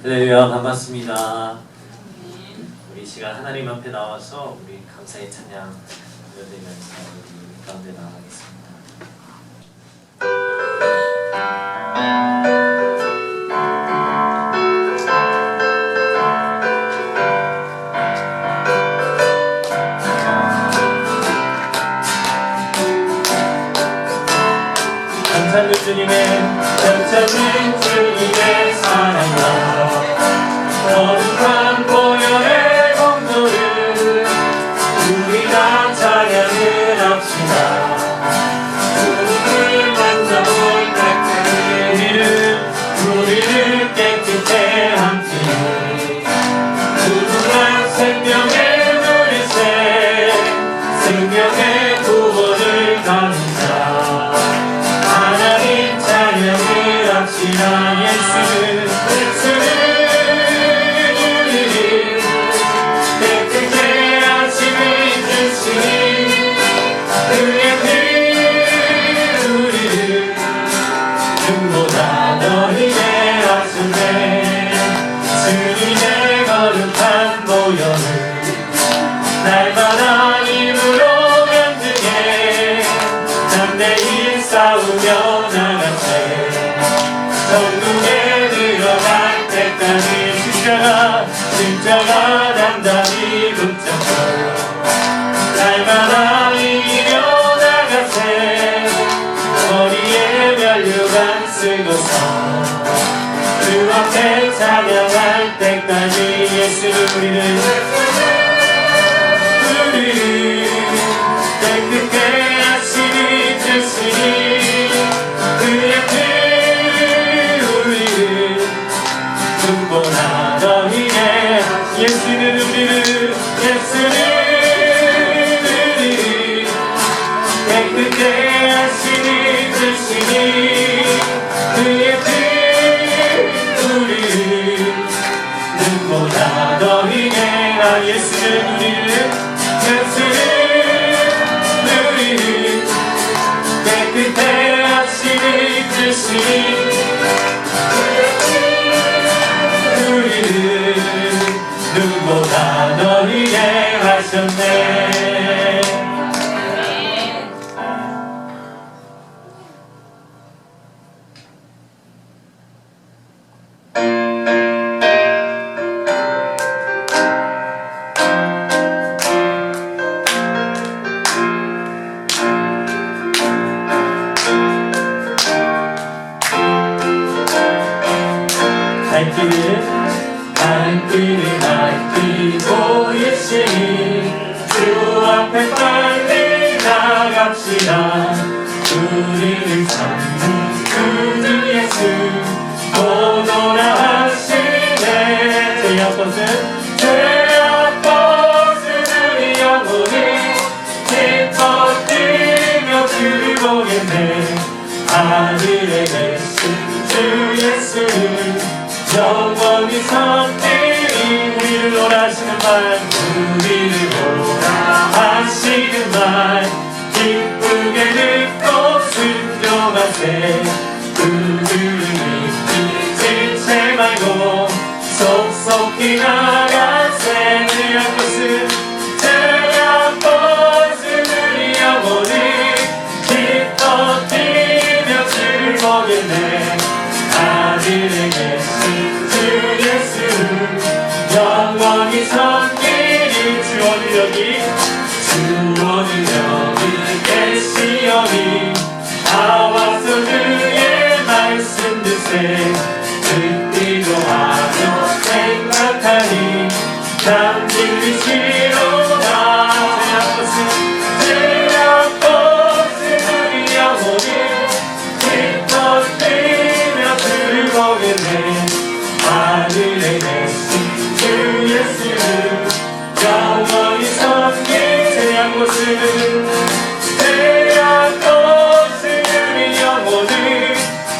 할렐루야, 반갑습니다. 우리 시간 하나님 앞에 나와서 우리 감사의 찬양 드려드리면서 우리 가운데 나아가겠습니다. 감사는 주님의 감사는 주님의 사랑과 거룩한 보혈의 공로를 우리 다 찬양을 합시다. 주님을 만나볼 때 우리를 깨끗해 함께 구원한 생명의 누리세 생명의 구원을 감사 하나님 찬양을 합시다. 예수는 우리를 깨끗게 하심을 주시니 그의 피 우리를 눈보다 더 희게 하시네. 주님의 거룩한 보혈을 날마다 힘으로 만드게 담대히 싸우며 나가세 전국에 들어갈 때까지 십자가 단단히 붙잡고 날마다 이기며 나가세 머리에 면류관 쓰고서 그 앞에 찬양할 때까지 예수는 우리를 깨끗게 하시니 주시니 그의 피 우리를 눈보다 더 희게 예수는 우리를 깨끗게 하시니 주시니 그의 피 우리를 눈보다 더 희게 예수는 우리를 깨끗해 하시니 주시니 우리를 누구보다 더 희게 하셨네. 갈 길을 밝히고 있으니 주 앞에 빨리 나갑시다. 우리를 찾는 그 예수 오너라 하시네. 죄 아파서 우리 영혼이 기뻐 뛰며 주를 보겠네. 하늘에 계신 주 예수를 영원히 선택이 우리를 원하시는 말 우리를 원하시는 말 기쁘게 듣고 순종하세. 그들을 믿지 말고 속속히 나가세. 죄악 벗은 우리 영혼이 기뻐 뛰며 주를 보겠네. 하늘에 계신 주 예수 영원히 섬기리. 주원은 여기 계시오니 나와서 그의 말씀 듣세. 듣기도 하며 생각하니 참 진리시로다. 죄악 벗은 우리 영혼이 기뻐 뛰며 주를 보겠네. 하늘에 계신 주 예수를 영원히 섬긴 죄악 벗은 우리 영혼을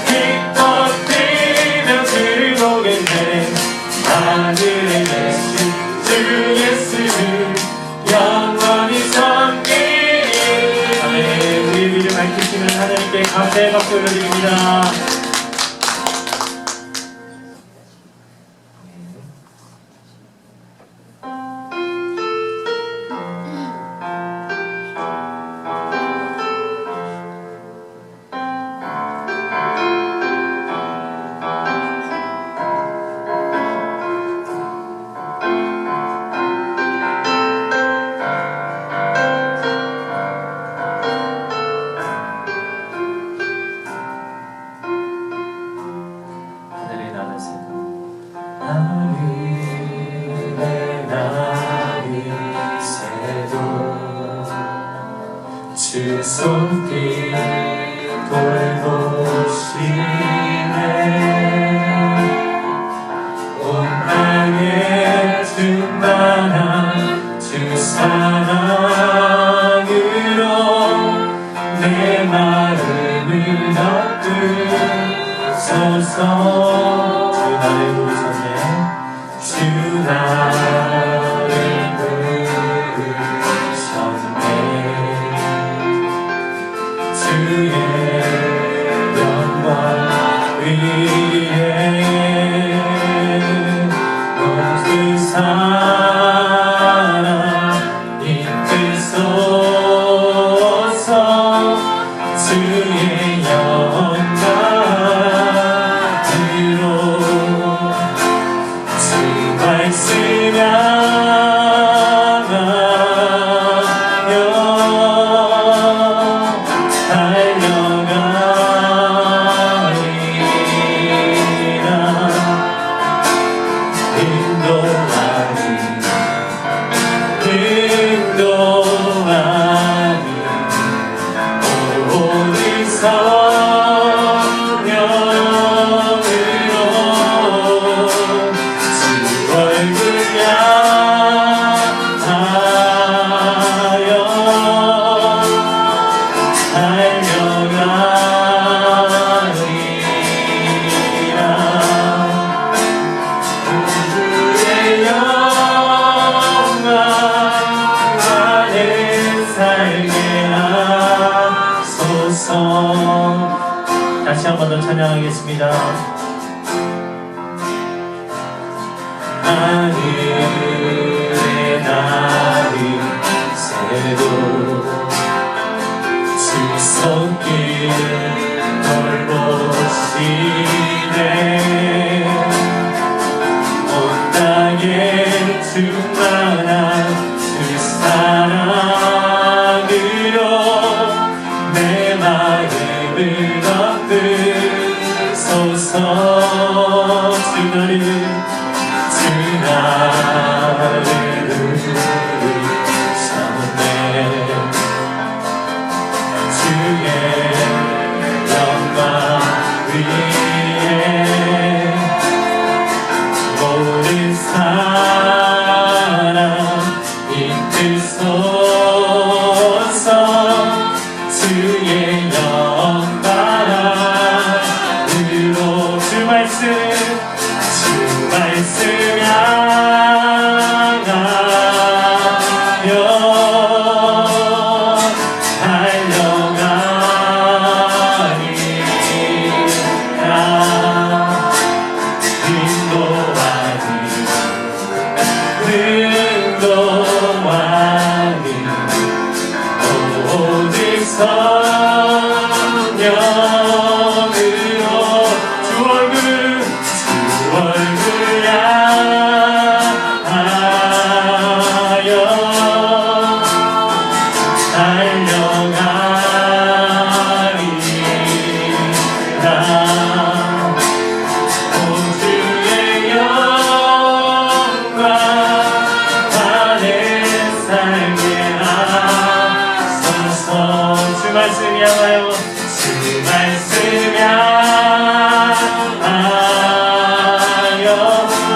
기뻐 뛰며 주를 보겠네. 하늘에 계신 주 예수를 영원히 섬기니. 아멘. 우리 믿음 밝히시는 하나님께 감사의 박수 올려드립니다. 주 손길 돌보시네 온 땅에 충만한 주 사랑으로 내 마음을 덮으소서 주 나를 부르셨네 주 나를 부르셨네 주의 영광 위에 온 그 사랑 이끄소서 주의 영광으로 주 말씀 향하여 달려가리라 인도하니 오직 성령으로 주 얼굴 향하여 달려가리라 그의 영광 안에 살게 하소서 다시 한 번 더 찬양하겠습니다. 하늘의 날이 새도 주 손길 돌보시네 온 땅에 충만한 주 사랑으로 내 마음을 덮으소서 주 나를 부르셨네 주의 영광 위에 모든 사랑 이끄소서 주의 영광으로 주 말씀 향하여 달려가리라 인도하니 오직 성령으로 주 얼굴 향하여 달려가리라 오 주의 영광 안에 살게 하소서 주 말씀 향하여 주 말씀 향하여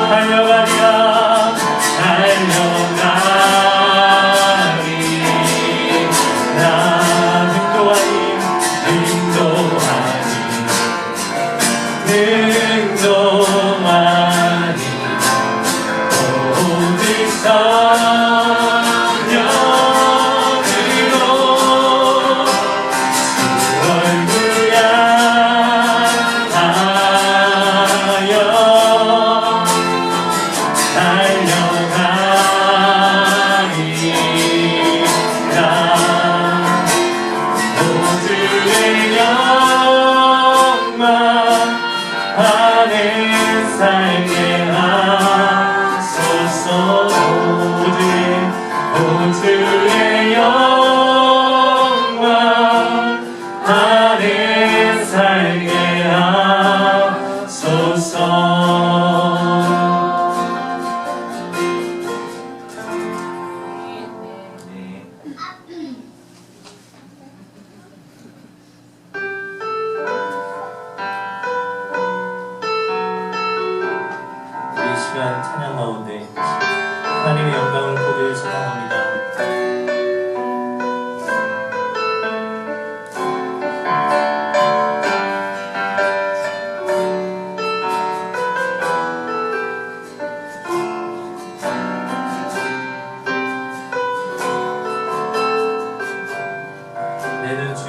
달려가리라 인도하니 오직 성령으로 주 얼굴 향하여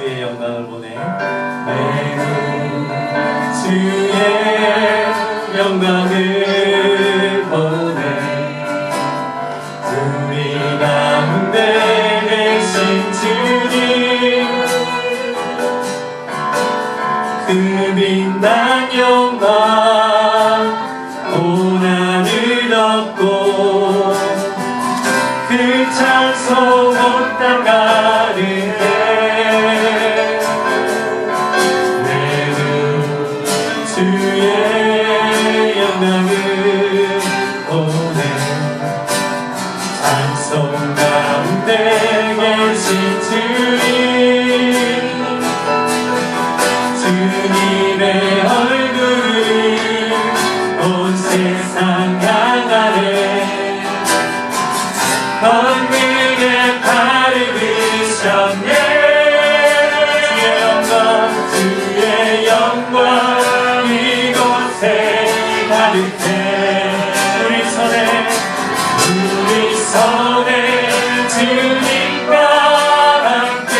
주의 영광을 보내. 매우 주의 영광을 보내. 우리 가운데 계신 주님, 그 빛난 영광 온 하늘 덮고, 그 찬송 온 땅 가는데 매우 주의 영광을 보내. 찬송 가운데 계신 주님, 주님의 얼굴을 온 세상 향하네. 권능의 팔을 드셨네. 주의 영광 이곳에 가득해. 우리 손에 주님과 함께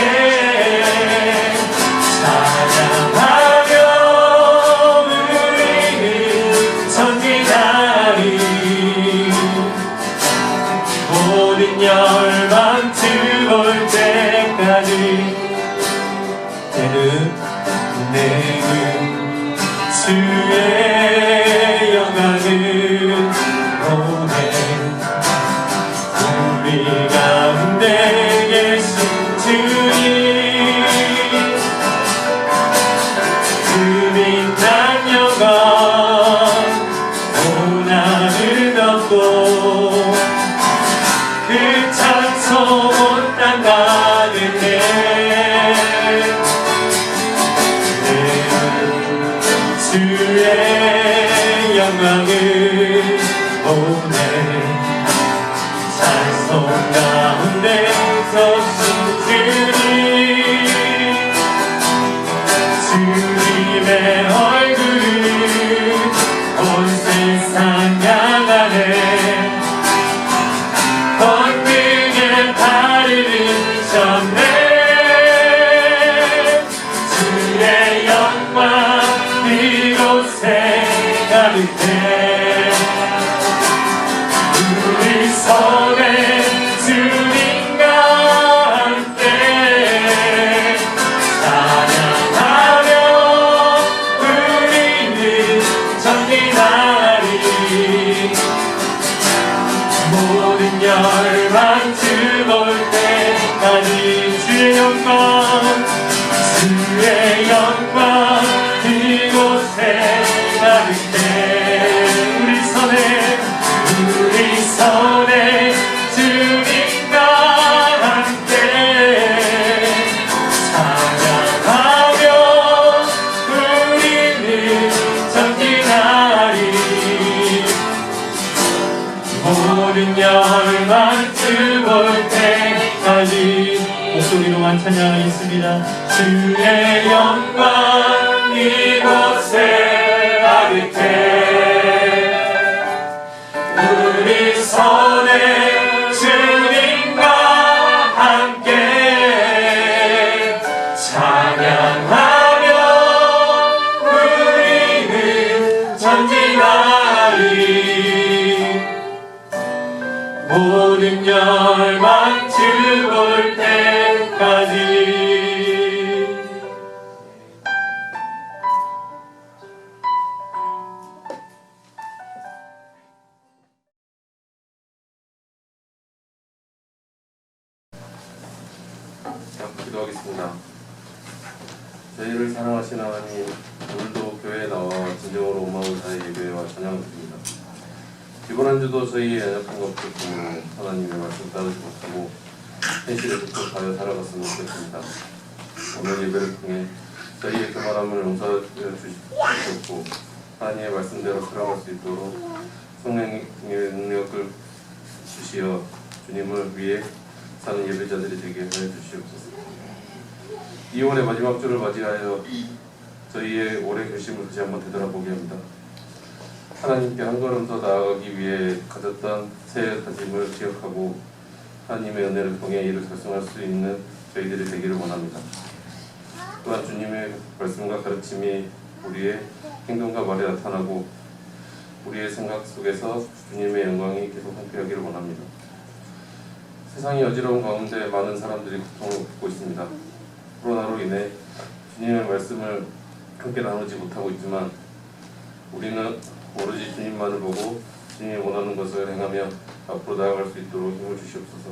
찬양하며 우리는 전진하리. 모든 열망 들어올 때까지 내는 주의 영광을 보내. 우리 가운데 계신 주님, 그 빛난 영광 온 하늘 덮고, 그 찬송 온 땅 가는데 주의 영광을 보내. 찬송 가운데 서신 주님, 주님의 얼굴을 온 세상 향하네. 권능의 팔을 드셨네. 주의 영광 이곳에 가득해. 우리 손에 주님과 함께 찬양하며 우리는 전진하리. 모든 열망 들어올 때까지 주의 영광 이곳에 가득해. 우리 손에 주님과 함께 찬양하며 우리는 전진하리. 모든 열망 들어올 때까지 목소리로만 찬양하겠습니다. 주의 영광 이곳에 가득해. 우리 손에 주님과 함께 찬양하며 우리는 전진하리. 모든 열망 들어올 때까지. 기도하겠습니다. 저희를 사랑하신 하나님, 오늘도 교회에 나와 진정으로 마음을 다해 예배와 찬양을 드립니다. 이번 한 주도 저희의 연약한 것들 때문에 하나님의 말씀 따르지 못하고 현실에 흡족하여 살아갔으면 좋겠습니다. 오늘 예배를 통해 저희의 교만함을 용서하여 주시옵고 하나님의 말씀대로 살아갈 수 있도록 성령의 능력을 주시어 주님을 위해 사는 예배자들이 되게 하여 주시옵소서. 2월의 마지막 주를 맞이하여 저희의 올해 결심을 다시 한번 되돌아보게 합니다. 하나님께 한 걸음 더 나아가기 위해 가졌던 새 다짐을 기억하고 하나님의 은혜를 통해 이를 달성할 수 있는 저희들이 되기를 원합니다. 또한 주님의 말씀과 가르침이 우리의 행동과 말에 나타나고 우리의 생각 속에서 주님의 영광이 계속 함께하기를 원합니다. 세상이 어지러운 가운데 많은 사람들이 고통을 겪고 있습니다. 코로나로 인해 주님의 말씀을 함께 나누지 못하고 있지만 우리는 오로지 주님만을 보고 주님이 원하는 것을 행하며 앞으로 나아갈 수 있도록 힘을 주시옵소서.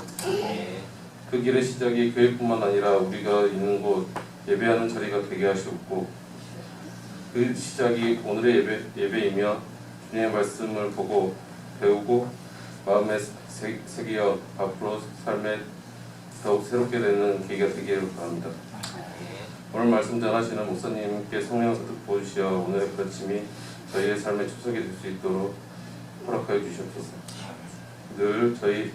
그 길의 시작이 교회뿐만 아니라 우리가 있는 곳 예배하는 자리가 되게 하시옵고 그 시작이 오늘의 예배이며 주님의 말씀을 보고 배우고 마음에 새기어 앞으로 삶에 더욱 새롭게 되는 계기가 되기를 바랍니다. 오늘 말씀 전하시는 목사님께 성령 섭득 보여주시어 오늘의 가르침이 저희의 삶에 축적이 될 수 있도록 허락하여 주시옵소서. 늘 저희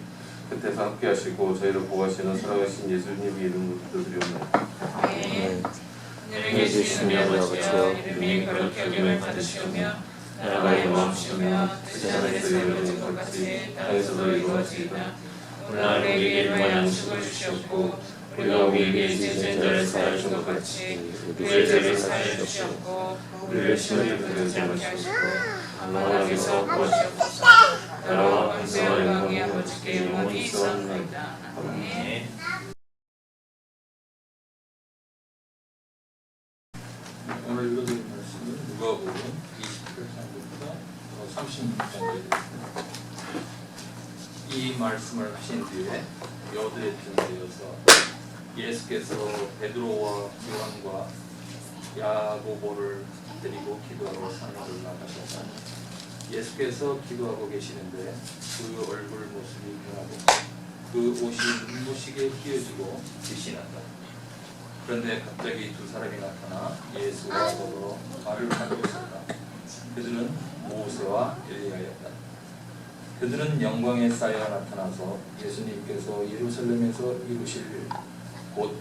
곁에서 함께 하시고 저희를 보호하시는 사랑하신 예수님의 이름으로 기도드리옵나이다. 하늘에 계신 우리 아버지여, 이름이 거룩히 여김을 받으시오며 나라가 임하옵시오며 세상에서 이루어진 것 같이 땅에서도 이루어지이다. 오늘 우리에게 일용할 양식을 주시옵고 우리가 우리에게 죄진 자를 사하여 준 것 같이 우리의 죄를 사하여 주시옵고 우리를 시험에 들지 않게 하시고 만왕에서 구하시옵소서. 나라와 권세와 영광이 아버지께 영원히 있사옵나이다. 아멘. 오늘 읽어드린 말씀은 누가복음 28장부터 36장까지 이 말씀을 하신 뒤에 여드레쯤 되어서 예수께서 베드로와 요한과 야고보를 데리고 기도하러 산으로 올라가셔서 예수께서 기도하고 계시는데 그 얼굴 모습이 변하고 그 옷이 눈부시게 휘어지고 빛이 난다. 그런데 갑자기 두 사람이 나타나 예수와 더불어 말을 하고 있었다. 그들은 모세와 엘리야였다. 그들은 영광에 쌓여 나타나서 예수님께서 예루살렘에서 이루실 일, 곧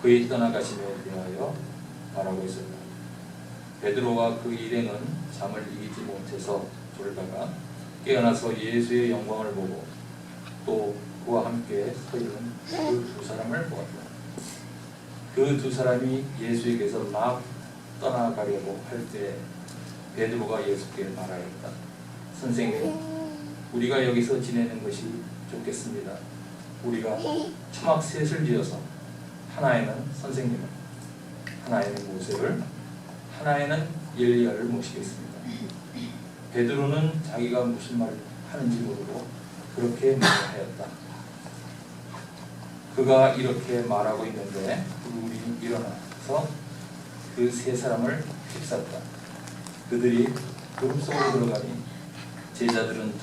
그의 떠나가심에 대하여 말하고 있었다. 베드로와 그 일행은 잠을 이기지 못해서 졸다가 깨어나서 예수의 영광을 보고 또 그와 함께 서 있는 그 두 사람을 보았다. 그 두 사람이 예수에게서 막 떠나가려고 할 때 베드로가 예수께 말하였다. 선생님, 우리가 여기서 지내는 것이 좋겠습니다. 우리가 초막 셋을 지어서 하나에는 선생님을, 하나에는 모세를, 하나에는 엘리야를 모시겠습니다. 베드로는 자기가 무슨 말을 하는지 모르고 그렇게 말하였다. 그가 이렇게 말하고 있는데 둘이 일어나서 그 세 사람을 휩쌌다. 그들이 구름 속으로 들어가니 제자들은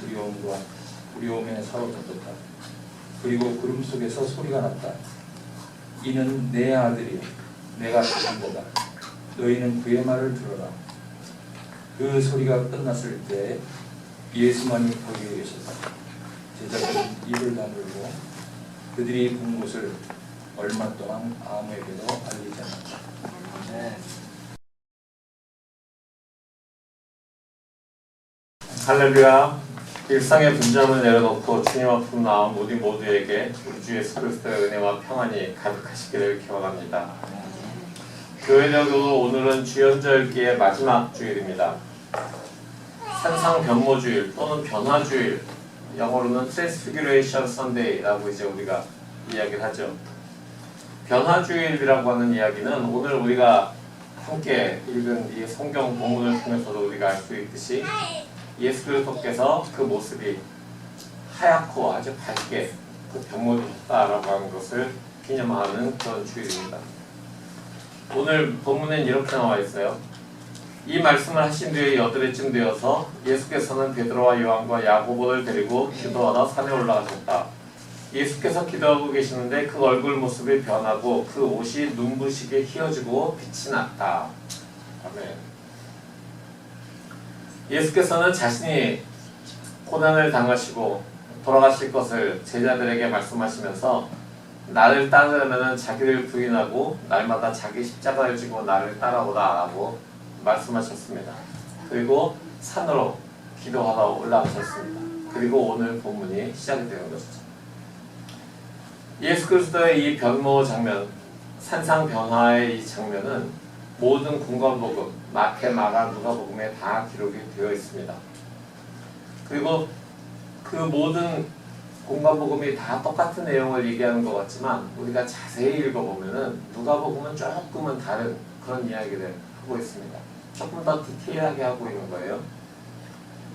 두려움에 사로잡혔다. 그리고 구름 속에서 소리가 났다. 이는 내 아들이요, 내가 낳은 거다. 너희는 그의 말을 들어라. 그 소리가 끝났을 때 예수만이 거기에 계셨다. 제자들은 입을 다물고 그들이 본 것을 얼마 동안 아무에게도 알리지 않았다. 할렐루야. 일상의 분점을 내려놓고 주님 앞으로 나온 우리 모두에게 우리 주 예수 그리스도의 은혜와 평안이 가득하시기를 기원합니다. 교회적으로 오늘은 주연절기의 마지막 주일입니다. 산상변모주일 또는 변화주일, 영어로는 Transfiguration Sunday라고 이제 우리가 이야기를 하죠. 변화주일이라고 하는 이야기는 오늘 우리가 함께 읽은 이 성경 본문을 통해서도 우리가 알 수 있듯이 예수 그리스도께서 그 모습이 하얗고 아주 밝게 그 변모되셨다라고 하는 것을 기념하는 그런 주일입니다. 오늘 본문엔 이렇게 나와 있어요. 이 말씀을 하신 뒤에 여드레쯤 되어서 예수께서는 베드로와 요한과 야고보를 데리고 기도하러 산에 올라가셨다. 예수께서 기도하고 계시는데 그 얼굴 모습이 변하고 그 옷이 눈부시게 휘어지고 빛이 났다. 아멘. 예수께서는 자신이 고난을 당하시고 돌아가실 것을 제자들에게 말씀하시면서 나를 따르려면 자기를 부인하고 날마다 자기 십자가를 지고 나를 따라오라 라고 말씀하셨습니다. 그리고 산으로 기도하러 올라가셨습니다. 그리고 오늘 본문이 시작이 되는 것이죠. 예수 그리스도의 이 변모 장면, 산상 변화의 이 장면은 모든 공관복음, 마태, 마가, 누가복음에 다 기록이 되어 있습니다. 그리고 그 모든 공관복음이 다 똑같은 내용을 얘기하는 것 같지만 우리가 자세히 읽어보면은 누가복음은 조금은 다른 그런 이야기를 하고 있습니다. 조금 더 디테일하게 하고 있는 거예요.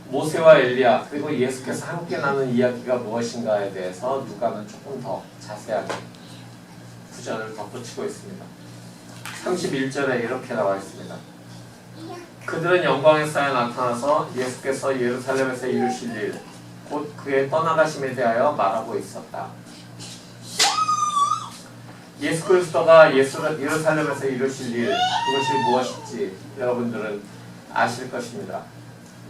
모세와 엘리야 그리고 예수께서 함께 나눈 이야기가 무엇인가에 대해서 누가는 조금 더 자세하게 구절을 덧붙이고 있습니다. 31절에 이렇게 나와 있습니다. 그들은 영광의 쌓여 나타나서 예수께서 예루살렘에서 이루실 일, 곧 그의 떠나가심에 대하여 말하고 있었다. 예수 그리스도가 예루살렘에서 이루실 일, 그것이 무엇일지 여러분들은 아실 것입니다.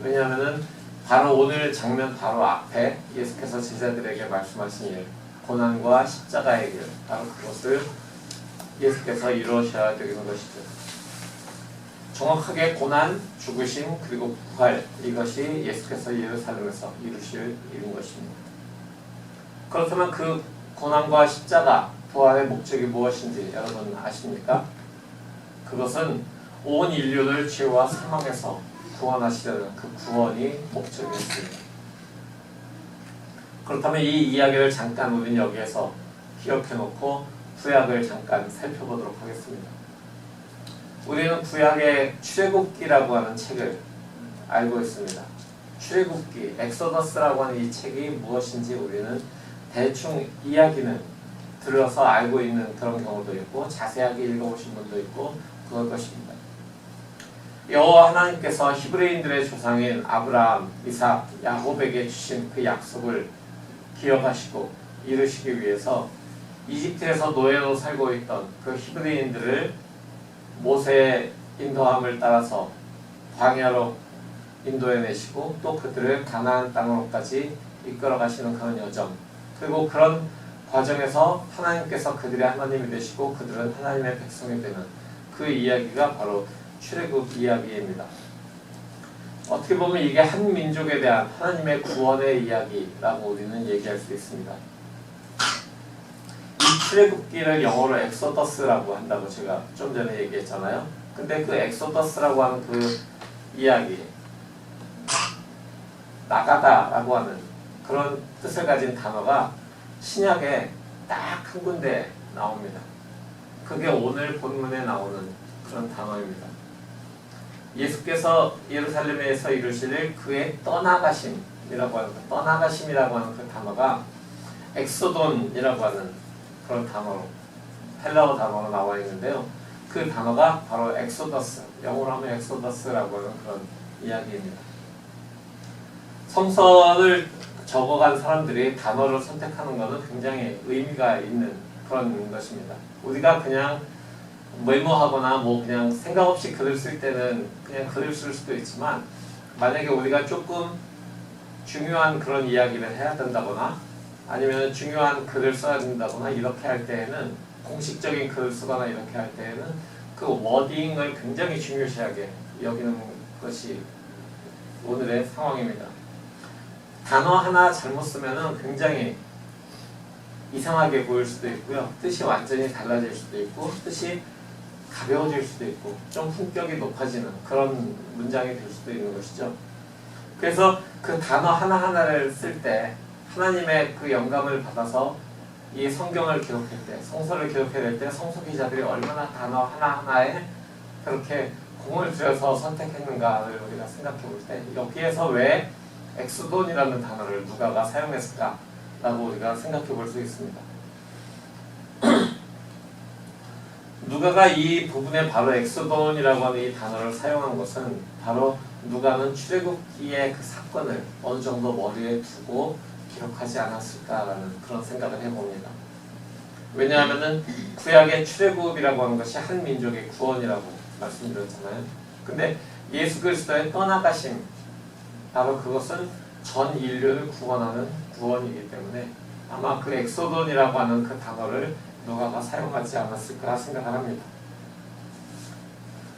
왜냐하면 바로 오늘 장면 바로 앞에 예수께서 제자들에게 말씀하신 일, 고난과 십자가의 길, 바로 그것을 예수께서 이루셔야 되는 것이죠. 정확하게 고난, 죽으심, 그리고 부활, 이것이 예수께서 예루살렘에서 이루실 일인 것입니다. 그렇다면 그 고난과 십자가, 부활의 목적이 무엇인지 여러분 아십니까? 그것은 온 인류를 죄와 사망에서 구원하시려는 그 구원이 목적이었습니다. 그렇다면 이 이야기를 잠깐 우리는 여기에서 기억해놓고 구약을 잠깐 살펴보도록 하겠습니다. 우리는 구약의 출애굽기라고 하는 책을 알고 있습니다. 출애굽기, 엑소더스라고 하는 이 책이 무엇인지 우리는 대충 이야기는 들어서 알고 있는 그런 경우도 있고 자세하게 읽어보신 분도 있고 그럴 것입니다. 여호와 하나님께서 히브리인들의 조상인 아브라함, 이삭, 야곱에게 주신 그 약속을 기억하시고 이루시기 위해서 이집트에서 노예로 살고 있던 그 히브리인들을 모세의 인도함을 따라서 광야로 인도해내시고 또 그들을 가나안 땅으로까지 이끌어 가시는 그런 여정, 그리고 그런 과정에서 하나님께서 그들의 하나님이 되시고 그들은 하나님의 백성이 되는 그 이야기가 바로 출애굽 이야기입니다. 어떻게 보면 이게 한 민족에 대한 하나님의 구원의 이야기라고 우리는 얘기할 수 있습니다. 이 출애굽기를 영어로 엑소더스라고 한다고 제가 좀 전에 얘기했잖아요. 근데 그 엑소더스라고 하는 그 이야기, 나가다라고 하는 그런 뜻을 가진 단어가 신약에 딱 한 군데 나옵니다. 그게 오늘 본문에 나오는 그런 단어입니다. 예수께서 예루살렘에서 이루실 일, 그의 떠나가심이라고 하는 떠나가심이라고 하는 그 단어가 엑소돈이라고 하는 그런 단어로 헬라어 단어로 나와 있는데요. 그 단어가 바로 엑소더스, 영어로 하면 엑소더스라고 하는 그런 이야기입니다. 성서를 적어간 사람들이 단어를 선택하는 것은 굉장히 의미가 있는 그런 것입니다. 우리가 그냥 메모하거나 뭐 그냥 생각 없이 글을 쓸 때는 그냥 글을 쓸 수도 있지만 만약에 우리가 조금 중요한 그런 이야기를 해야 된다거나 아니면 중요한 글을 써야 된다거나 이렇게 할 때에는 공식적인 글을 쓰거나 이렇게 할 때에는 그 워딩을 굉장히 중요시하게 여기는 것이 오늘의 상황입니다. 단어 하나 잘못 쓰면은 굉장히 이상하게 보일 수도 있고요. 뜻이 완전히 달라질 수도 있고 뜻이 가벼워질 수도 있고 좀 품격이 높아지는 그런 문장이 될 수도 있는 것이죠. 그래서 그 단어 하나하나를 쓸 때 하나님의 그 영감을 받아서 이 성경을 기록할 때, 성서를 기록해야 될 때 성서 기자들이 얼마나 단어 하나하나에 그렇게 공을 들여서 선택했는가를 우리가 생각해 볼 때 여기에서 왜 엑소돈이라는 단어를 누가가 사용했을까라고 우리가 생각해 볼 수 있습니다. 누가가 이 부분에 바로 엑소돈이라고 하는 이 단어를 사용한 것은 바로 누가는 출애굽기의 그 사건을 어느 정도 머리에 두고 기록하지 않았을까라는 그런 생각을 해봅니다. 왜냐하면은 구약의 출애굽이라고 하는 것이 한 민족의 구원이라고 말씀드렸잖아요. 근데 예수 그리스도의 떠나가심, 바로 그것은 전 인류를 구원하는 구원이기 때문에 아마 그 엑소돈이라고 하는 그 단어를 누가가 사용하지 않았을까 생각을 합니다.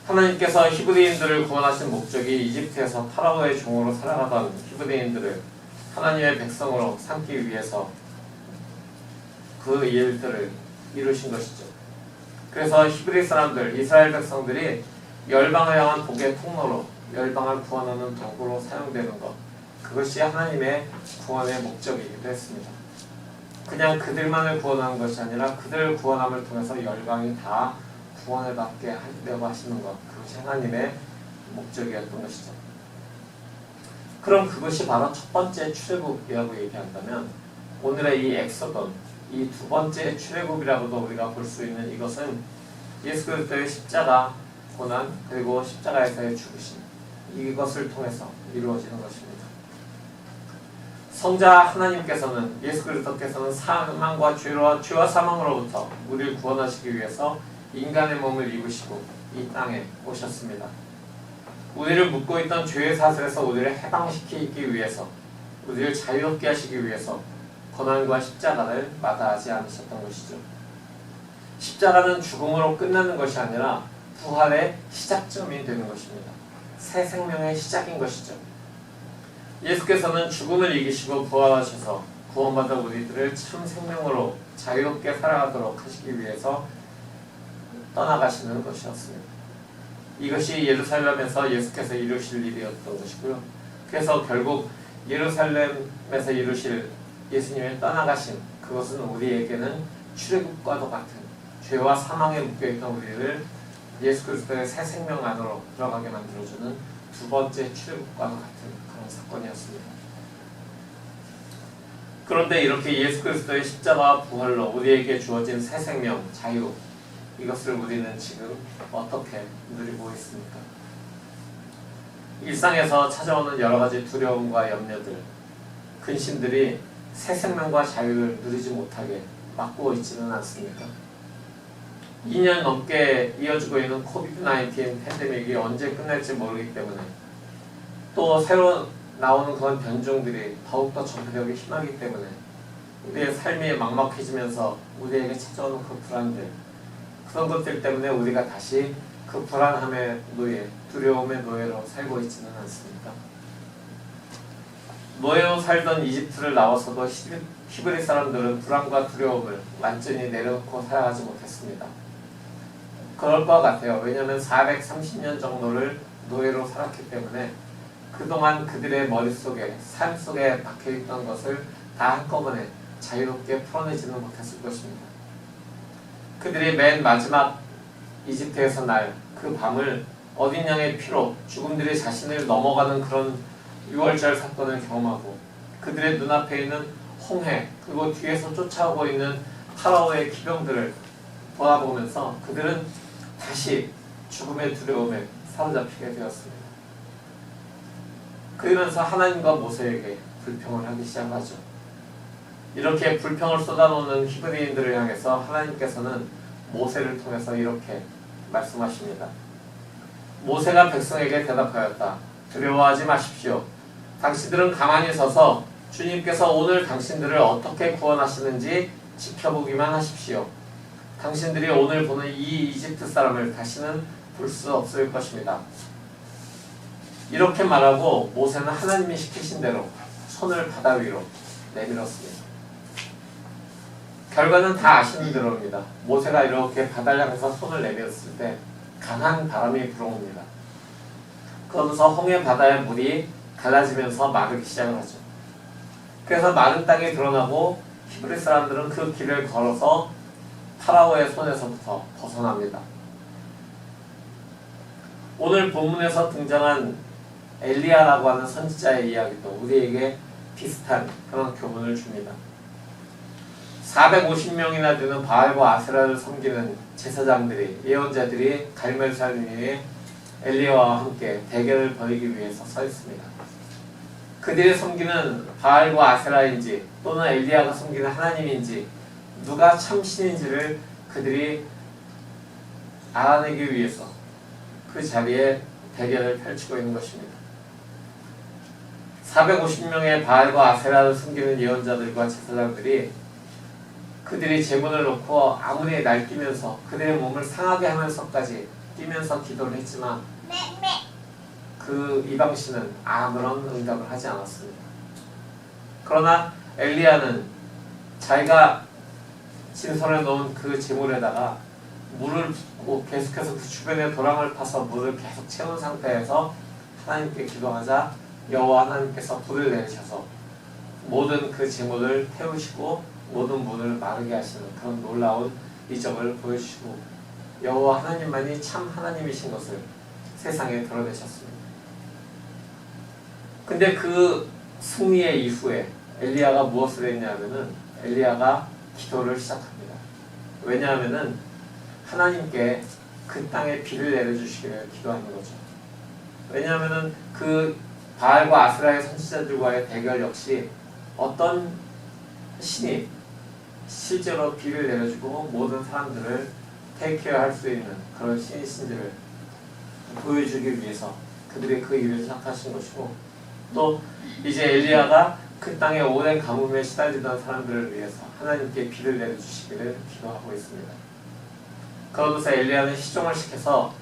하나님께서 히브리인들을 구원하신 목적이 이집트에서 파라오의 종으로 살아가던 히브리인들을 하나님의 백성으로 삼기 위해서 그 일들을 이루신 것이죠. 그래서 히브리 사람들, 이스라엘 백성들이 열방을 향한 복의 통로로, 열방을 구원하는 도구로 사용되는 것, 그것이 하나님의 구원의 목적이기도 했습니다. 그냥 그들만을 구원하는 것이 아니라 그들 구원함을 통해서 열방이 다 구원을 받게 하려고 하시는 것, 그것이 하나님의 목적이었던 것이죠. 그럼 그것이 바로 첫 번째 출애굽이라고 얘기한다면, 오늘의 이 엑소돈, 이 두 번째 출애굽이라고도 우리가 볼 수 있는 이것은 예수 그리스도의 십자가 고난, 그리고 십자가에서의 죽으심, 이것을 통해서 이루어지는 것입니다. 성자 하나님께서는, 예수 그리스도께서는 사망과 죄와 사망으로부터 우리를 구원하시기 위해서 인간의 몸을 입으시고 이 땅에 오셨습니다. 우리를 묶고 있던 죄의 사슬에서 우리를 해방시키기 위해서, 우리를 자유롭게 하시기 위해서 고난과 십자가를 마다하지 않으셨던 것이죠. 십자가는 죽음으로 끝나는 것이 아니라 부활의 시작점이 되는 것입니다. 새 생명의 시작인 것이죠. 예수께서는 죽음을 이기시고 부활하셔서 구원받은 우리들을 참 생명으로 자유롭게 살아가도록 하시기 위해서 떠나가시는 것이었습니다. 이것이 예루살렘에서 예수께서 이루실 일이었던 것이고요. 그래서 결국 예루살렘에서 이루실 예수님의 떠나가심, 그것은 우리에게는 출애굽과도 같은 죄와 사망에 묶여있던 우리를 예수 그리스도의 새 생명 안으로 들어가게 만들어주는 두 번째 출애굽과도 같은 그런 사건이었습니다. 그런데 이렇게 예수 그리스도의 십자가와 부활로 우리에게 주어진 새 생명, 자유, 이것을 우리는 지금 어떻게 누리고 있습니까? 일상에서 찾아오는 여러 가지 두려움과 염려들, 근심들이 새 생명과 자유를 누리지 못하게 막고 있지는 않습니까? 2년 넘게 이어지고 있는 코비드-19 팬데믹이 언제 끝날지 모르기 때문에, 또 새로 나오는 그런 변종들이 더욱더 전파력이 심하기 때문에 우리의 삶이 막막해지면서 우리에게 찾아오는 그 불안들, 그런 것들 때문에 우리가 다시 그 불안함의 노예, 두려움의 노예로 살고 있지는 않습니까? 노예로 살던 이집트를 나와서도 히브리 사람들은 불안과 두려움을 완전히 내려놓고 살아가지 못했습니다. 그럴 것 같아요. 왜냐하면 430년 정도를 노예로 살았기 때문에 그동안 그들의 머릿속에, 삶 속에 박혀있던 것을 다 한꺼번에 자유롭게 풀어내지는 못했을 것입니다. 그들이 맨 마지막 이집트에서 날 그 밤을 어린 양의 피로 죽음들이 자신을 넘어가는 그런 6월절 사건을 경험하고, 그들의 눈앞에 있는 홍해, 그리고 뒤에서 쫓아오고 있는 파라오의 기병들을 바라보면서 그들은 다시 죽음의 두려움에 사로잡히게 되었습니다. 그러면서 하나님과 모세에게 불평을 하기 시작하죠. 이렇게 불평을 쏟아놓는 히브리인들을 향해서 하나님께서는 모세를 통해서 이렇게 말씀하십니다. 모세가 백성에게 대답하였다. 두려워하지 마십시오. 당신들은 가만히 서서 주님께서 오늘 당신들을 어떻게 구원하시는지 지켜보기만 하십시오. 당신들이 오늘 보는 이 이집트 사람을 다시는 볼 수 없을 것입니다. 이렇게 말하고 모세는 하나님이 시키신 대로 손을 바다 위로 내밀었습니다. 결과는 다 아시는 대로입니다. 모세가 이렇게 바다를 향해서 손을 내밀었을 때 강한 바람이 불어옵니다. 그러면서 홍해 바다의 물이 갈라지면서 마르기 시작을 하죠. 그래서 마른 땅이 드러나고 히브리 사람들은 그 길을 걸어서 파라오의 손에서부터 벗어납니다. 오늘 본문에서 등장한 엘리야라고 하는 선지자의 이야기도 우리에게 비슷한 그런 교훈을 줍니다. 450명이나 되는 바알과 아세라를 섬기는 제사장들이, 예언자들이 갈멜산 위에 엘리야와 함께 대결을 벌이기 위해서 서 있습니다. 그들이 섬기는 바알과 아세라인지 또는 엘리야가 섬기는 하나님인지 누가 참신인지를 그들이 알아내기 위해서 그 자리에 대결을 펼치고 있는 것입니다. 450명의 바알과 아세라를 섬기는 예언자들과 제사장들이 그들이 제문을 놓고 아무리 날뛰면서 그들의 몸을 상하게 하면서까지 뛰면서 기도를 했지만 그 이방신은 아무런 응답을 하지 않았습니다. 그러나 엘리야는 자기가 진설해 놓은 그 제물에다가 물을 붓고 계속해서 그 주변에 도랑을 파서 물을 계속 채운 상태에서 하나님께 기도하자 여호와 하나님께서 불을 내리셔서 모든 그 재물을 태우시고 모든 물을 마르게 하시는 그런 놀라운 이적을 보여주시고 여호와 하나님만이 참 하나님이신 것을 세상에 드러내셨습니다. 근데 그 승리의 이후에 엘리야가 무엇을 했냐면은 엘리야가 기도를 시작합니다. 왜냐하면은 하나님께 그 땅에 비를 내려주시기를 기도하는 거죠. 왜냐하면은 그 바알과 아스라의 선지자들과의 대결 역시 어떤 신이 실제로 비를 내려주고 모든 사람들을 테이크케어할 수 있는 그런 신이신지를 보여주기 위해서 그들이 그 일을 시작하신 것이고 또 이제 엘리야가 그 땅에 오랜 가뭄에 시달리던 사람들을 위해서 하나님께 비를 내려주시기를 기도하고 있습니다. 그러면서 엘리야는 시종을 시켜서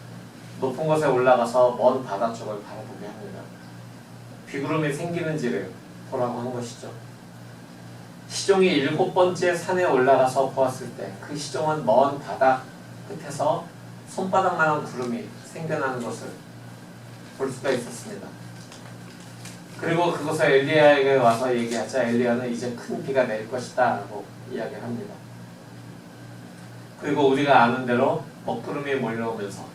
높은 곳에 올라가서 먼 바다 쪽을 바라보게 합니다. 비구름이 생기는지를 보라고 한 것이죠. 시종이 7번째 산에 올라가서 보았을 때 그 시종은 먼 바다 끝에서 손바닥만한 구름이 생겨나는 것을 볼 수가 있었습니다. 그리고 그것을 엘리야에게 와서 얘기하자 엘리야는 이제 큰 비가 내릴 것이다 라고 이야기를 합니다. 그리고 우리가 아는 대로 먹구름이 몰려오면서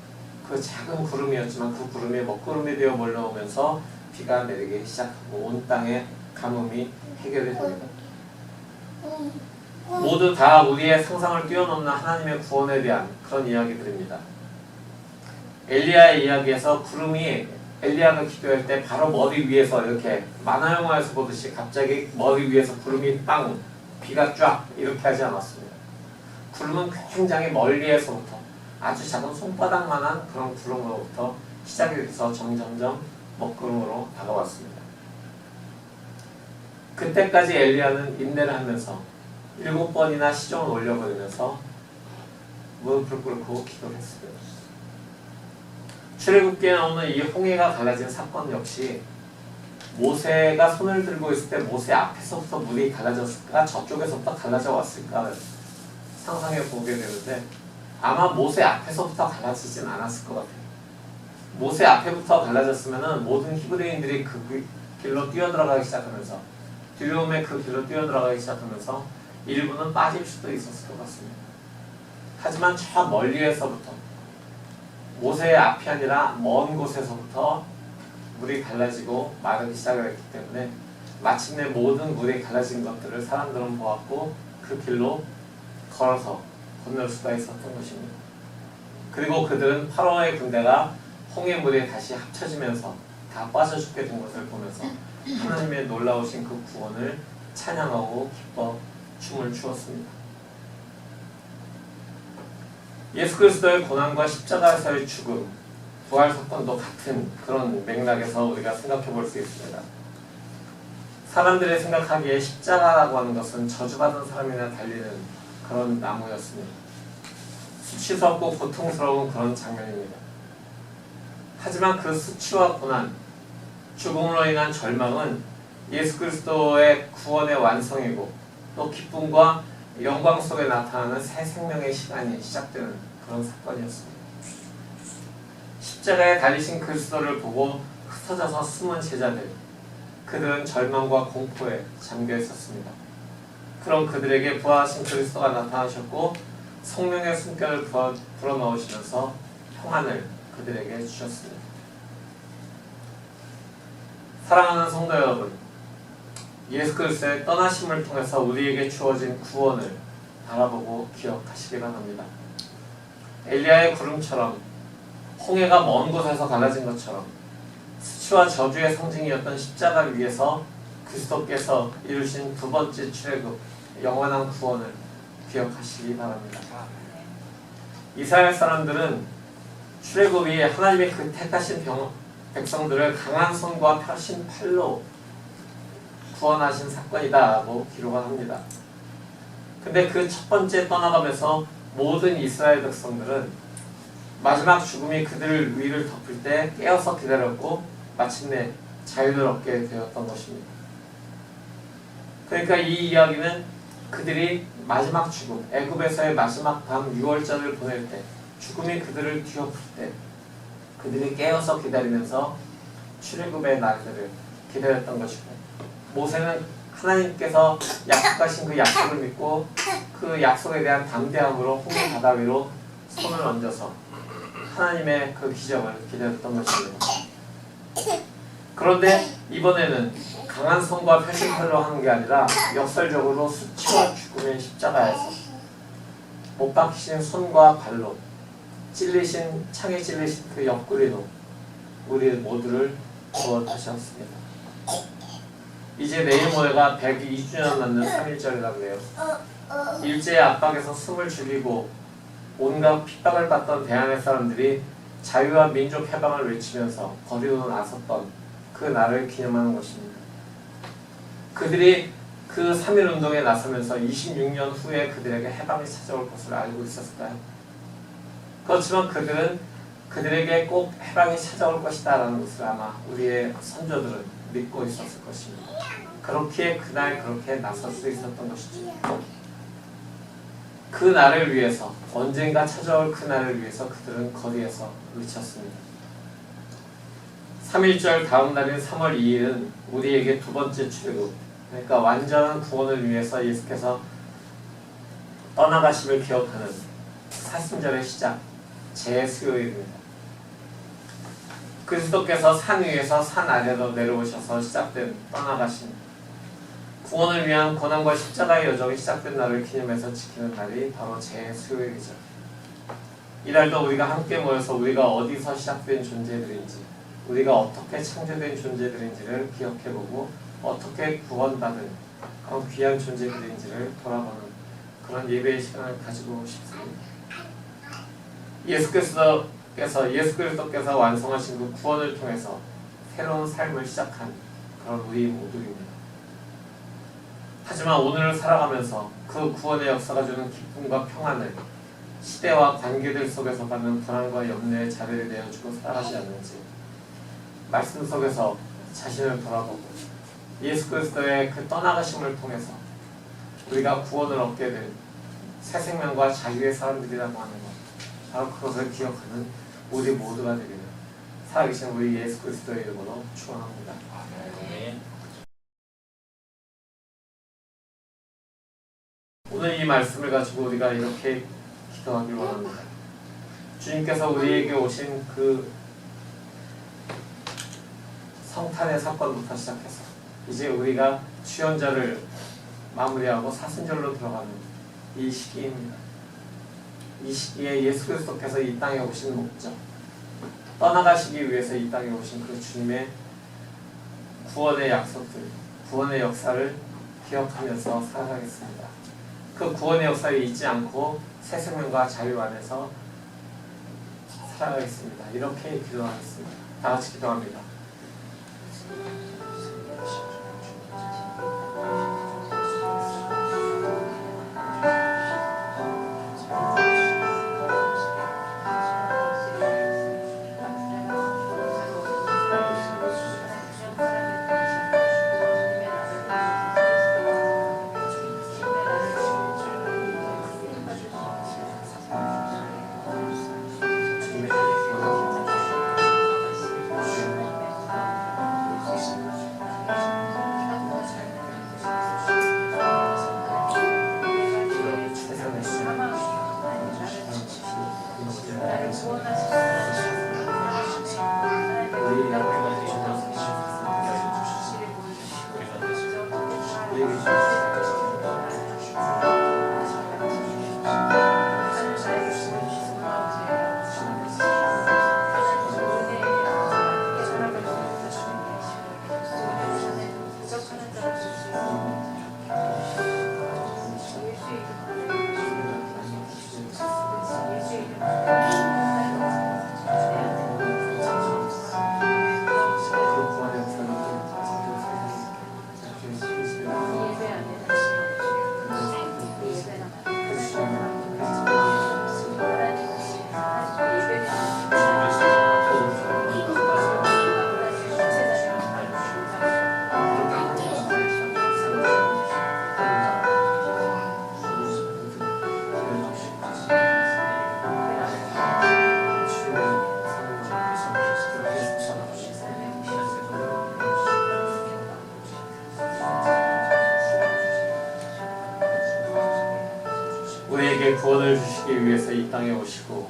그 작은 구름이었지만 그 구름이 먹구름이 되어 몰려오면서 비가 내리기 시작하고 온 땅에 가뭄이 해결이 됩니다. 모두 다 우리의 상상을 뛰어넘는 하나님의 구원에 대한 그런 이야기들입니다. 엘리야의 이야기에서 구름이 엘리야가 기도할 때 바로 머리 위에서 이렇게 만화 영화에서 보듯이 갑자기 머리 위에서 구름이 빵 비가 쫙 이렇게 하지 않았습니다. 구름은 굉장히 멀리에서부터 아주 작은 손바닥만한 그런 구름으로부터 시작이 돼서 점점점 먹구름으로 다가왔습니다. 그때까지 엘리야는 인내를 하면서 7번이나 시종을 올려버리면서 무릎을 꿇고 기도를 했습니다. 출애굽기에 나오는 이 홍해가 갈라진 사건 역시 모세가 손을 들고 있을 때 모세 앞에서부터 물이 갈라졌을까 저쪽에서부터 갈라져 왔을까 상상해 보게 되는데 아마 모세 앞에서부터 갈라지진 않았을 것 같아요. 모세 앞에부터 갈라졌으면은 모든 히브리인들이 그 길로 뛰어들어가기 시작하면서 두려움에 그 길로 뛰어들어가기 시작하면서 일부는 빠질 수도 있었을 것 같습니다. 하지만 저 멀리에서부터 모세의 앞이 아니라 먼 곳에서부터 물이 갈라지고 마르기 시작을 했기 때문에 마침내 모든 물이 갈라진 것들을 사람들은 보았고 그 길로 걸어서 건널 수가 있었던 것입니다. 그리고 그들은 파라오의 군대가 홍해물에 다시 합쳐지면서 다 빠져 죽게 된 것을 보면서 하나님의 놀라우신 그 구원을 찬양하고 기뻐 춤을 추었습니다. 예수 그리스도의 고난과 십자가에서의 죽음, 부활 사건도 같은 그런 맥락에서 우리가 생각해 볼 수 있습니다. 사람들이 생각하기에 십자가라고 하는 것은 저주받은 사람이나 달리는 그런 나무였습니다. 수치스럽고 고통스러운 그런 장면입니다. 하지만 그 수치와 고난, 죽음으로 인한 절망은 예수 그리스도의 구원의 완성이고 또 기쁨과 영광 속에 나타나는 새 생명의 시간이 시작되는 그런 사건이었습니다. 십자가에 달리신 그리스도를 보고 흩어져서 숨은 제자들, 그들은 절망과 공포에 잠겨 있었습니다. 그럼 그들에게 부활하신 그리스도가 나타나셨고 성령의 숨결을 불어넣으시면서 평안을 그들에게 주셨습니다. 사랑하는 성도 여러분, 예수 그리스도의 떠나심을 통해서 우리에게 주어진 구원을 바라보고 기억하시기 바랍니다. 엘리야의 구름처럼 홍해가 먼 곳에서 갈라진 것처럼 수치와 저주의 상징이었던 십자가 위에서 그리스도께서 이루신 두 번째 출애굽, 영원한 구원을 기억하시기 바랍니다. 이스라엘 사람들은 출애굽이 하나님의 그 택하신 백성들을 강한 손과 펴신 팔로 구원하신 사건이다라고 기록을 합니다. 근데 그 첫 번째 떠나가면서 모든 이스라엘 백성들은 마지막 죽음이 그들 위를 덮을 때 깨어서 기다렸고 마침내 자유를 얻게 되었던 것입니다. 그러니까 이 이야기는 그들이 마지막 죽음, 애굽에서의 마지막 밤 6월절을 보낼 때, 죽음이 그들을 뒤엎을 때 그들이 깨어서 기다리면서 출애굽의 날들을 기다렸던 것이고, 모세는 하나님께서 약속하신 그 약속을 믿고 그 약속에 대한 담대함으로 홍해 바다 위로 손을 얹어서 하나님의 그 기적을 기다렸던 것입니다. 그런데 이번에는 강한 손과 표식팔로 하는 게 아니라 역설적으로 수치와 죽음의 십자가에서 못 박히신 손과 발로 찔리신, 창에 찔리신 그 옆구리로 우리 모두를 구원하셨습니다. 이제 내일 모레가 102주년 맞는 3.1절이라고 해요. 일제의 압박에서 숨을 죽이고 온갖 핍박을 받던 대한의 사람들이 자유와 민족 해방을 외치면서 거리로 나섰던 그 날을 기념하는 것입니다. 그들이 그 3.1운동에 나서면서 26년 후에 그들에게 해방이 찾아올 것을 알고 있었을까요? 그렇지만 그들은 그들에게 꼭 해방이 찾아올 것이다 라는 것을 아마 우리의 선조들은 믿고 있었을 것입니다. 그렇기에 그날 그렇게 나설 수 있었던 것이죠. 그 날을 위해서, 언젠가 찾아올 그 날을 위해서 그들은 거리에서 외쳤습니다. 3.1절 다음 날인 3월 2일은 우리에게 두 번째 출애굽, 그러니까 완전한 구원을 위해서 예수께서 떠나가심을 기억하는 사순절의 시작, 제수요일입니다. 그리스도께서 산 위에서 산 아래로 내려오셔서 시작된 떠나가심, 구원을 위한 고난과 십자가의 여정이 시작된 날을 기념해서 지키는 날이 바로 제수요일이죠. 이날도 우리가 함께 모여서 우리가 어디서 시작된 존재들인지, 우리가 어떻게 창조된 존재들인지를 기억해보고 어떻게 구원받은 그런 귀한 존재들인지를 돌아보는 그런 예배의 시간을 가지고 싶습니다. 예수 그리스도께서 완성하신 그 구원을 통해서 새로운 삶을 시작한 그런 우리 모두입니다. 하지만 오늘을 살아가면서 그 구원의 역사가 주는 기쁨과 평안을 시대와 관계들 속에서 받는 불안과 염려의 자리를 내어주고 살아가지 않는지, 말씀 속에서 자신을 돌아보고 예수 그리스도의 그 떠나가심을 통해서 우리가 구원을 얻게 된 새 생명과 자유의 사람들이라고 하는 것, 바로 그것을 기억하는 우리 모두가 되기를 살아계신 우리 예수 그리스도의 이름으로 축원합니다. 오늘 이 말씀을 가지고 우리가 이렇게 기도하길 원합니다. 주님께서 우리에게 오신 그 성탄의 사건부터 시작해서 이제 우리가 주연절을 마무리하고 사순절로 들어가는 이 시기입니다. 이 시기에 예수 그리스도께서 이 땅에 오신 목적, 떠나가시기 위해서 이 땅에 오신 그 주님의 구원의 약속들, 구원의 역사를 기억하면서 살아가겠습니다. 그 구원의 역사를 잊지 않고 새 생명과 자유 안에서 살아가겠습니다. 이렇게 기도하겠습니다. 다 같이 기도합니다. 땅에 오시고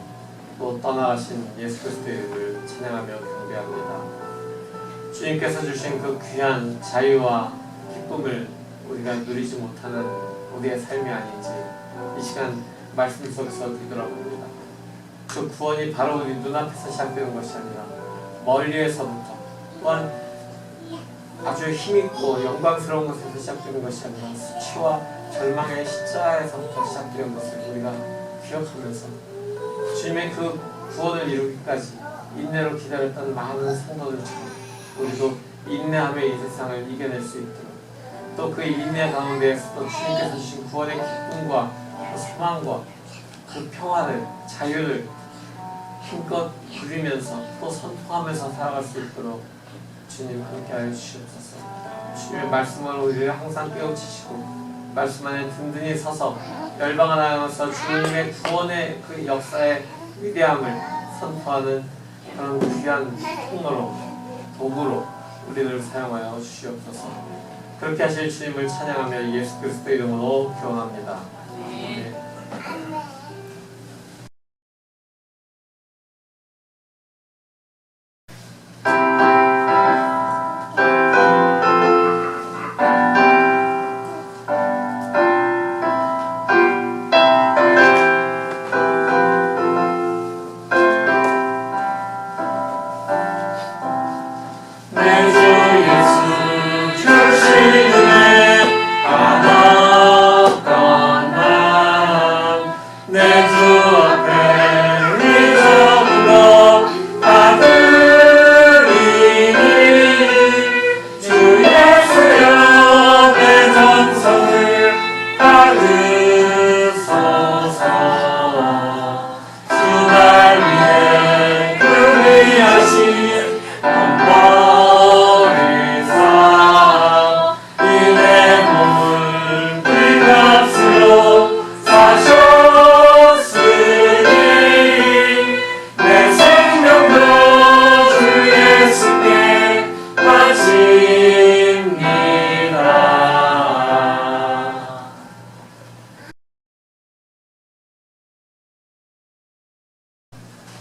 또 떠나가신 예수 그리스도의 이름을 찬양하며 경배합니다. 주님께서 주신 그 귀한 자유와 기쁨을 우리가 누리지 못하는 우리의 삶이 아닌지 이 시간 말씀 속에서 뒤돌아봅니다. 그 구원이 바로 우리 눈앞에서 시작되는 것이 아니라 멀리에서부터, 또한 아주 힘있고 영광스러운 곳에서 시작되는 것이 아니라 수치와 절망의 십자가에서부터 시작되는 것을 우리가 기억하면서 주님의 그 구원을 이루기까지 인내로 기다렸던 많은 성도들처럼 우리도 인내하며 이 세상을 이겨낼 수 있도록, 또 그 인내 가운데에서도 주님께서 주신 구원의 기쁨과 그 소망과 그 평화를, 자유를 힘껏 누리면서 또 선포하면서 살아갈 수 있도록 주님 함께하여 주시옵소서. 주님의 말씀으로 우리를 항상 깨우치시고 말씀 안에 든든히 서서 열방을 향해서 주님의 구원의 그 역사의 위대함을 선포하는 그런 귀한 통로로, 도구로 우리를 사용하여 주시옵소서. 그렇게 하실 주님을 찬양하며 예수 그리스도 이름으로 기원합니다. 아멘.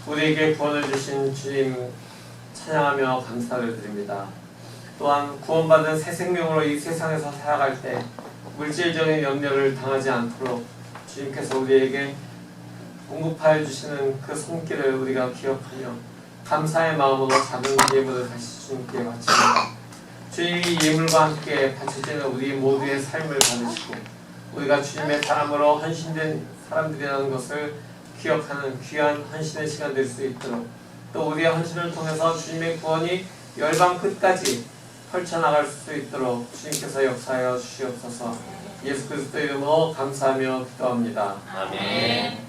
우리에게 구원을 주신 주님 찬양하며 감사를 드립니다. 또한 구원받은 새 생명으로 이 세상에서 살아갈 때 물질적인 염려를 당하지 않도록 주님께서 우리에게 공급하여 주시는 그 손길을 우리가 기억하며 감사의 마음으로 작은 예물을 다시 주님께 바칩니다. 주님이 예물과 함께 바쳐지는 우리 모두의 삶을 받으시고 우리가 주님의 사람으로 헌신된 사람들이라는 것을 기억하는 귀한 헌신의 시간 될 수 있도록, 또 우리의 헌신을 통해서 주님의 구원이 열방 끝까지 펼쳐나갈 수 있도록 주님께서 역사하여 주시옵소서. 예수 그리스도 이름으로 감사하며 기도합니다. 아멘.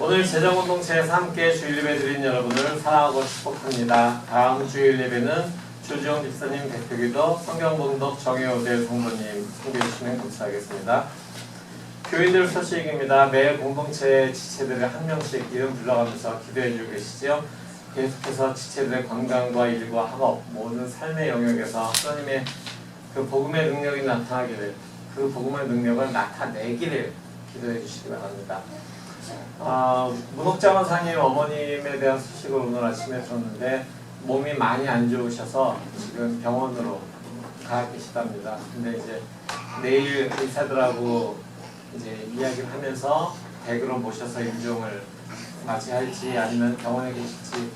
오늘 재정공동체에서 함께 주일 예배 드린 여러분을 사랑하고 축복합니다. 다음 주일 예배는 조지영 집사님 대표기도 성경봉독 정혜오대 성도님 소개해 주시면 감사하겠습니다. 교인들 소식입니다. 매일 공동체 지체들을 한 명씩 이름 불러가면서 기도해 주고 계시죠. 계속해서 지체들의 건강과 일과 학업 모든 삶의 영역에서 하나님의 그 복음의 능력이 나타나기를, 그 복음의 능력을 나타내기를 기도해 주시기 바랍니다. 문옥자 원사님 어머님에 대한 소식을 오늘 아침에 들었는데 몸이 많이 안 좋으셔서 지금 병원으로 가 계시답니다. 근데 이제 내일 의사들하고 이제 이야기를 하면서 댁으로 모셔서 임종을 맞이할지 아니면 병원에 계실지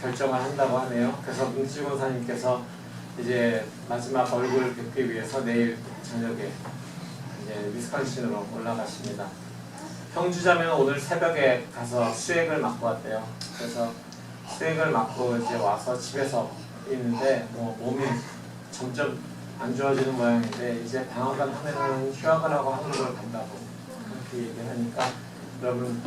결정을 한다고 하네요. 그래서 문지주 권사님께서 이제 마지막 얼굴을 뵙기 위해서 내일 저녁에 이제 위스콘신으로 올라가십니다. 형주자매는 오늘 새벽에 가서 수액을 맞고 왔대요. 그래서 수액을 맞고 이제 와서 집에서 있는데 뭐 몸이 점점 안 좋아지는 모양인데 이제 방학간 하면은 휴학을 하고 한국을 간다고 그렇게 얘기를 하니까 여러분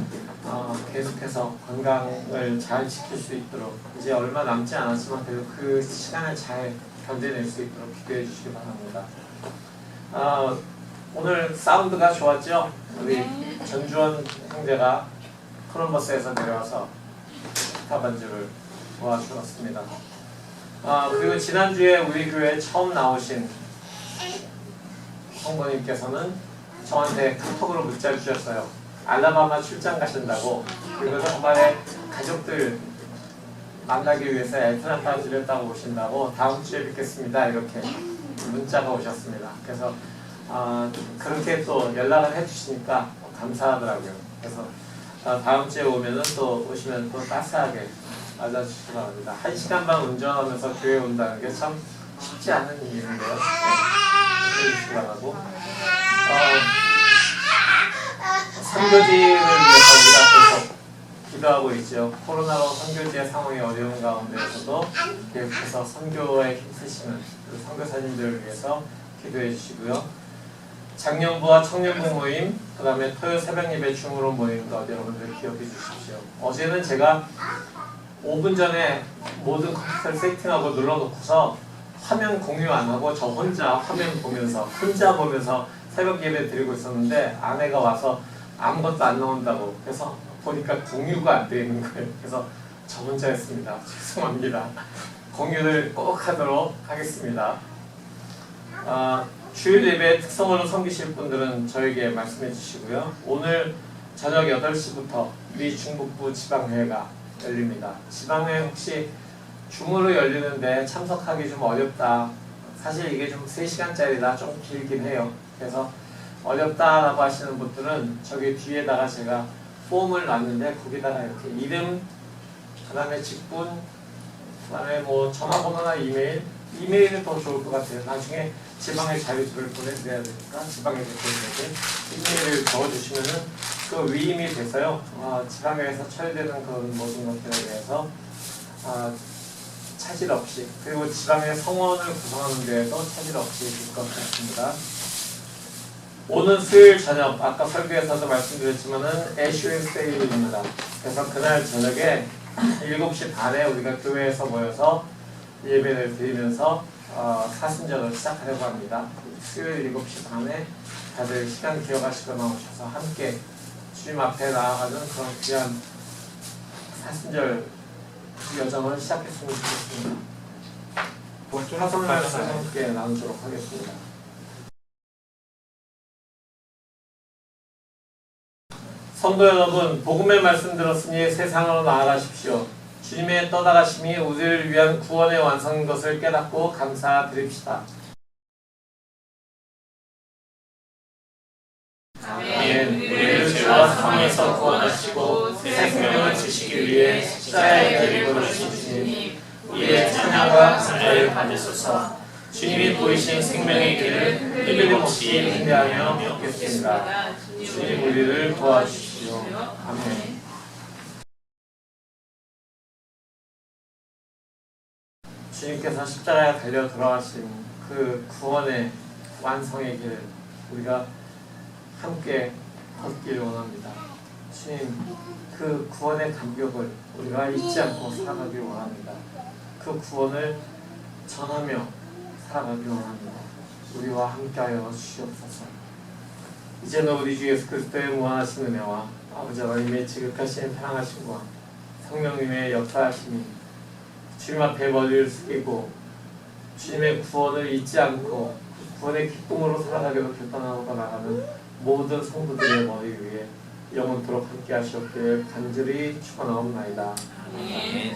계속해서 건강을 잘 지킬 수 있도록 이제 얼마 남지 않았지만 그래도 그 시간을 잘 견뎌낼 수 있도록 기도해 주시기 바랍니다. 오늘 사운드가 좋았죠? 우리 전주원 형제가 콜럼버스에서 내려와서 기타 반주를 도와주었습니다. 그리고 지난주에 우리 교회에 처음 나오신 성도님께서는 저한테 카톡으로 문자를 주셨어요. 알라바마 출장 가신다고. 그리고 정말에 가족들 만나기 위해서 애틀란타 들렸다고 오신다고 다음 주에 뵙겠습니다. 이렇게 문자가 오셨습니다. 그래서 그렇게 또 연락을 해주시니까 감사하더라고요. 그래서 다음 주에 오면은 또 오시면 또 따스하게 맞아주시기 바랍니다. 1시간 반 운전하면서 교회 온다는 게 참 쉽지 않은 일인데요. 해주시기 바라고. 선교지를 위해서 우리가 계속 기도하고 있죠. 코로나로 선교지의 상황이 어려운 가운데에서도 계속해서 선교에 힘쓰시는 그 선교사님들을 위해서 기도해 주시고요. 작년부와 청년부 모임, 그 다음에 토요 새벽 예배 줌으로 모임도 여러분들 기억해 주십시오. 어제는 제가 5분 전에 모든 컴퓨터를 세팅하고 눌러놓고서 화면 공유 안 하고 저 혼자 화면 보면서 새벽 예배 드리고 있었는데 아내가 와서 아무것도 안 나온다고 그래서 보니까 공유가 안 되는 거예요. 그래서 저 혼자 했습니다. 죄송합니다. 공유를 꼭 하도록 하겠습니다. 주일 예배 특성으로 섬기실 분들은 저에게 말씀해 주시고요. 오늘 저녁 8시부터 우리 중북부 지방회가 열립니다. 지방회 혹시 줌으로 열리는데 참석하기 좀 어렵다. 사실 이게 좀 3시간짜리라 좀 길긴 해요. 그래서 어렵다라고 하시는 분들은 저기 뒤에다가 제가 폼을 놨는데 거기다가 이렇게 이름, 그 다음에 직분, 그 다음에 뭐 전화번호나 이메일이 더 좋을 것 같아요. 나중에 지방에 자료집을 보내드려야 되니까 지방에 대표님에게 이메일을 적어주시면은 그 위임이 돼서요. 지방에서 처리되는 그런 모든 것들에 대해서 차질 없이 그리고 지방의 성원을 구성하는 데에도 차질 없이 될 것 같습니다. 오는 수요일 저녁 아까 설교에서도 말씀드렸지만은 애슈앤 세일입니다. 그래서 그날 저녁에 7시 반에 우리가 교회에서 모여서 예배를 드리면서 사순절을 시작하려고 합니다. 수요일 7시 반에 다들 시간 기억하시고 나오셔서 함께 주님 앞에 나아가는 그런 귀한 사순절 여정을 시작했으면 좋겠습니다. 화성 말씀 함께 나누도록 하겠습니다. 성도 여러분, 복음의 말씀 들었으니 세상으로 나아가십시오. 주님의 떠나가심이 우리를 위한 구원의 완성인 것을 깨닫고 감사드립시다. 아멘. 우리를 죄와 사망에서 구원하시고 새 생명을 주시기 위해 십자가의 길을 걸으신 주님, 우리의 찬양과 감사를 받으소서. 주님이 보이신 생명의 길을 끊임없이 인내하며 걷겠습니다. 주님 우리를 도와주십시오. 아멘. 주님께서 십자가에 달려 돌아가신 그 구원의 완성의 길을 우리가 함께 걷기를 원합니다. 주님, 그 구원의 감격을 우리가 잊지 않고 살아가길 원합니다. 그 구원을 전하며 살아가길 원합니다. 우리와 함께하여 주시옵소서. 이제는 우리 주 예수 그리스도의 무한하신 은혜와 아버지 하나님의 지극하신 사랑하심과 성령님의 역사하심이 주님 앞에 머리를 숙이고 주님의 구원을 잊지 않고 구원의 기쁨으로 살아가기로 결단하고 나가는 모든 성도들의 머리 위에 영원토록 함께 하시옵기를 간절히 축원하옵나이다. 아멘.